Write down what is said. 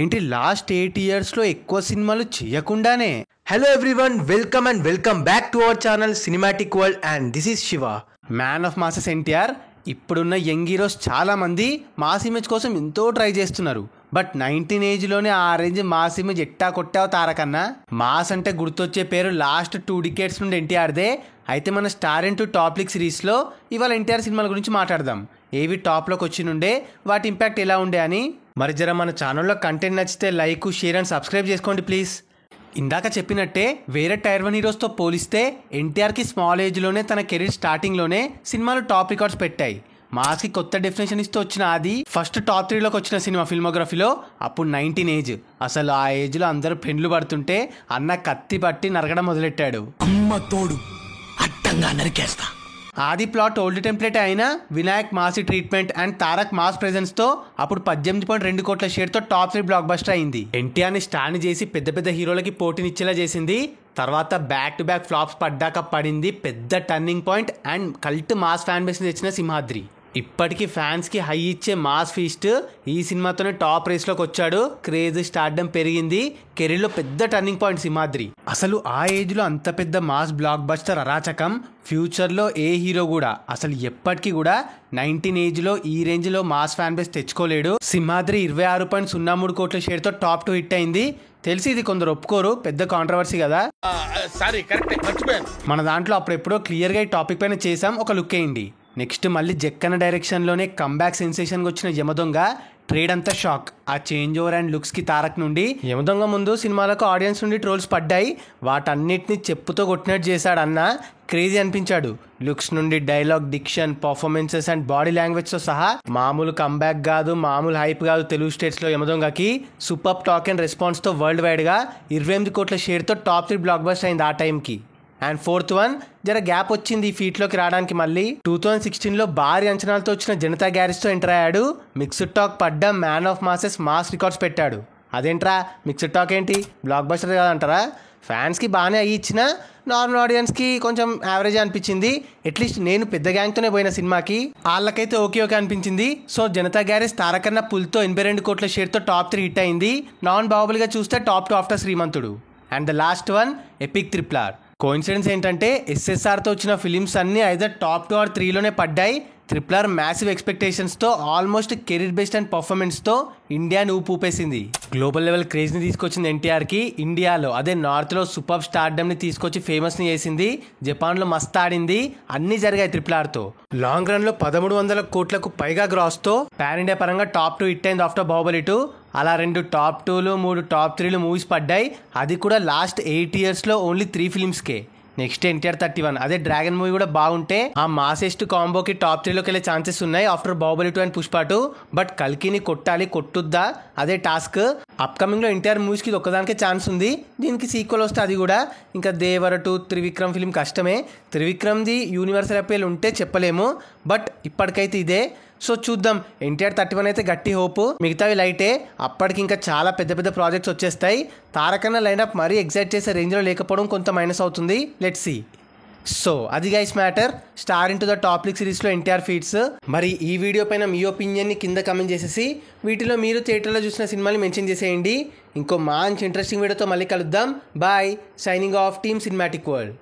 ఏంటి లాస్ట్ 8 ఇయర్స్లో ఎక్కువ సినిమాలు చేయకుండానే? Hello everyone, welcome and welcome back to our channel cinematic world and this is Shiva. Man of masses NTR. ఇప్పుడున్న యంగ్ హీరోస్ చాలామంది మాస్ ఇమేజ్ కోసం ఎంతో ట్రై చేస్తున్నారు. బట్ 19 ఏజ్లోనే ఆ రేంజ్ మాస్ ఇమేజ్ ఎట్టా కొట్టావు తారకన్నా. మాస్ అంటే గుర్తొచ్చే పేరు లాస్ట్ 2 డికేడ్స్ నుండి ఎన్టీఆర్దే. అయితే మన స్టార్ ఇంటూ టాప్ లీగ్ సిరీస్లో ఇవాళ ఎన్టీఆర్ సినిమాల గురించి మాట్లాడదాం. ఏవి టాప్లోకి వచ్చి నుండే, వాటి ఇంపాక్ట్ ఎలా ఉండే అని. మరి జర మన ఛానల్లో కంటెంట్ నచ్చితే లైక్, షేర్ అండ్ సబ్స్క్రైబ్ చేసుకోండి ప్లీజ్. ఇందాక చెప్పినట్టే వేరే టైర్ 1 హీరోస్తో పోలిస్తే ఎన్టీఆర్కి స్మాల్ ఏజ్లోనే తన కెరీర్ స్టార్టింగ్లోనే సినిమాలు టాప్ రికార్డ్స్ పెట్టాయి. మాస్కి కొత్త డెఫినేషన్ ఇస్తూ వచ్చిన అది ఫస్ట్ టాప్ 3లోకి వచ్చిన సినిమా ఫిల్మోగ్రఫీలో. అప్పుడు 19 ఏజ్. అసలు ఆ ఏజ్లో అందరూ పెండ్లు పడుతుంటే అన్న కత్తి పట్టి నరకడం మొదలెట్టాడు. అమ్మ తోడు అడ్డంగా నరికేస్తా. ఆది ప్లాట్ ఓల్డ్ టెంప్లెట్ అయినా వినాయక్ మాసి ట్రీట్మెంట్ అండ్ తారక్ మాస్ ప్రెజెన్స్తో అప్పుడు 18.2 కోట్ల షేర్తో టాప్ 3 బ్లాక్ బస్టర్ అయింది. ఎన్టీఆర్ని స్టాండ్ చేసి పెద్ద పెద్ద హీరోలకి పోటీనిచ్చేలా చేసింది. తర్వాత బ్యాక్ టు బ్యాక్ ఫ్లాప్స్ పడ్డాక పడింది పెద్ద turning point and cult mass fan బేస్ని తెచ్చిన సింహాద్రి. ఇప్పటికీ ఫ్యాన్స్కి హై ఇచ్చే మాస్ ఫీస్ట్ ఈ సినిమాతోనే టాప్ రేస్లోకి వచ్చాడు. క్రేజ్, స్టార్డమ్ పెరిగింది. కెరీర్లో పెద్ద టర్నింగ్ పాయింట్ సింహాద్రి. అసలు ఆ ఏజ్లో అంత పెద్ద మాస్ బ్లాక్ బస్టర్ అరాచకం ఫ్యూచర్లో ఏ హీరో కూడా అసలు ఎప్పటికీ కూడా 19 ఏజ్లో ఈ రేంజ్లో మాస్ ఫ్యాన్ బేస్ తెచ్చుకోలేడు. సింహాద్రి 26.03 కోట్ల షేర్తో టాప్ 2 హిట్ అయింది. తెలిసి ఇది కొందరు ఒప్పుకోరు, పెద్ద కాంట్రవర్సీ కదా. మన దాంట్లో అప్పుడెప్పుడో క్లియర్గా ఈ టాపిక్ పైన చేసాం, ఒక లుక్ వేయండి. నెక్స్ట్ మళ్ళీ జక్కన్న డైరెక్షన్లోనే కంబ్యాక్ సెన్సేషన్గా వచ్చిన యమదొంగ. ట్రేడ్ అంతా షాక్ ఆ చేంజ్ ఓవర్ అండ్ లుక్స్కి తారక్ నుండి. యమదొంగ ముందు సినిమాలకు ఆడియన్స్ నుండి ట్రోల్స్ పడ్డాయి. వాటన్నిటిని చెప్పుతో కొట్టినట్టు చేశాడు అన్న. క్రేజీ అనిపించాడు. లుక్స్ నుండి dialogue, diction, performances and body లాంగ్వేజ్తో సహా. మామూలు కంబ్యాక్ కాదు, మామూలు హైప్ కాదు. తెలుగు స్టేట్స్లో యమదొంగకి సూపర్ టాక్ అండ్ రెస్పాన్స్తో వరల్డ్ వైడ్గా 28 కోట్ల షేర్తో టాప్ 3 బ్లాక్ బస్టర్ అయింది ఆ టైంకి. అండ్ ఫోర్త్ వన్ జర గ్యాప్ వచ్చింది ఈ ఫీట్లోకి రావడానికి. మళ్ళీ 2016లో భారీ అంచనాలతో వచ్చిన జనతా గ్యారేజ్తో ఎంటర్ అయ్యాడు. మిక్స్డ్ టాక్ పడ్డ man of masses mass records పెట్టాడు. అదేంట్రా మిక్స్డ్ టాక్ ఏంటి, బ్లాక్ బస్టర్ కాదంటారా? ఫ్యాన్స్కి బాగానే అయ్యి ఇచ్చిన, నార్మల్ ఆడియన్స్కి కొంచెం యావరేజ్ అనిపించింది. అట్లీస్ట్ నేను పెద్ద గ్యాంగ్తోనే పోయిన సినిమాకి, వాళ్ళకైతే ఓకే అనిపించింది. సో జనతా గ్యారేజ్ తారకన్న పుల్తో 82 కోట్ల షేర్తో టాప్ 3 హిట్ అయింది. నాన్ బాహుబలిగా చూస్తే top 2 after Srimanthudu. And the last one epic triple. Coincidence ఏంటంటే ఎస్ఎస్ఆర్తో వచ్చిన ఫిలిమ్స్ అన్నీ ఐదర్ టాప్ 2 or 3లోనే పడ్డాయి. ట్రిపుల్ మ్యాసివ్ ఎక్స్పెక్టేషన్స్తో ఆల్మోస్ట్ కెరీర్ బేస్డ్ అండ్ పర్ఫార్మెన్స్తో ఇండియాని ఊపేసింది. గ్లోబల్ లెవెల్ క్రేజ్ని తీసుకొచ్చింది ఎన్టీఆర్కి. ఇండియాలో అదే నార్త్లో సూపర్ స్టార్డమ్ని తీసుకొచ్చి ఫేమస్ని చేసింది. జపాన్లో మస్త్ ఆడింది. అన్నీ జరిగాయి ట్రిపుల్. లాంగ్ రన్లో 1300 కోట్లకు పైగా గ్రాస్తో పాన్ ఇండియా పరంగా టాప్ 2 హిట్ అయింది ఆఫ్టర్ బాహుబలి 2. అలా 2 టాప్ 2లు 3 టాప్ 3లు మూవీస్ పడ్డాయి. అది కూడా లాస్ట్ 8 ఇయర్స్లో ఓన్లీ 3 ఫిలిమ్స్కే. నెక్స్ట్ ఎన్టీఆర్ 31. అదే డ్రాగన్ మూవీ కూడా బాగుంటే ఆ మాసెస్ట్ కాంబోకి టాప్ 3లోకి వెళ్ళే ఛాన్సెస్ ఉన్నాయి after Baahubali 2 and Pushpa 2. But కల్కిని కొట్టాలి, కొట్టుద్దా అదే టాస్క్. అప్కమింగ్లో ఎన్టీఆర్ మూవీస్కి ఇది ఒక్కదానికే ఛాన్స్ ఉంది. దీనికి సీక్వెల్ వస్తే అది కూడా ఇంకా దేవర 2, త్రివిక్రమ్ ఫిలిం కష్టమే. త్రివిక్రమ్ది యూనివర్సల్ అపీల్ ఉంటే చెప్పలేము, బట్ ఇప్పటికైతే ఇదే. సో చూద్దాం. ఎన్టీఆర్ 31 అయితే గట్టి హోప్, మిగతావి లైటే. అప్పటికి ఇంకా చాలా పెద్ద పెద్ద ప్రాజెక్ట్స్ వచ్చేస్తాయి. తారకన్న లైనప్ మరీ ఎగ్జైట్ చేసే రేంజ్లో లేకపోవడం కొంత మైనస్ అవుతుంది. Let's see. సో అది guys matter. Star into the top league సిరీస్లో ఎన్టీఆర్ ఫీట్స్. మరి ఈ వీడియో పైన మీ ఒపీనియన్ని కింద కమెంట్ చేసేసి వీటిలో మీరు థియేటర్లో చూసిన సినిమాని మెన్షన్ చేసేయండి. ఇంకో మంచి ఇంట్రెస్టింగ్ వీడియోతో మళ్ళీ కలుద్దాం. Bye. Signing off team cinematic world.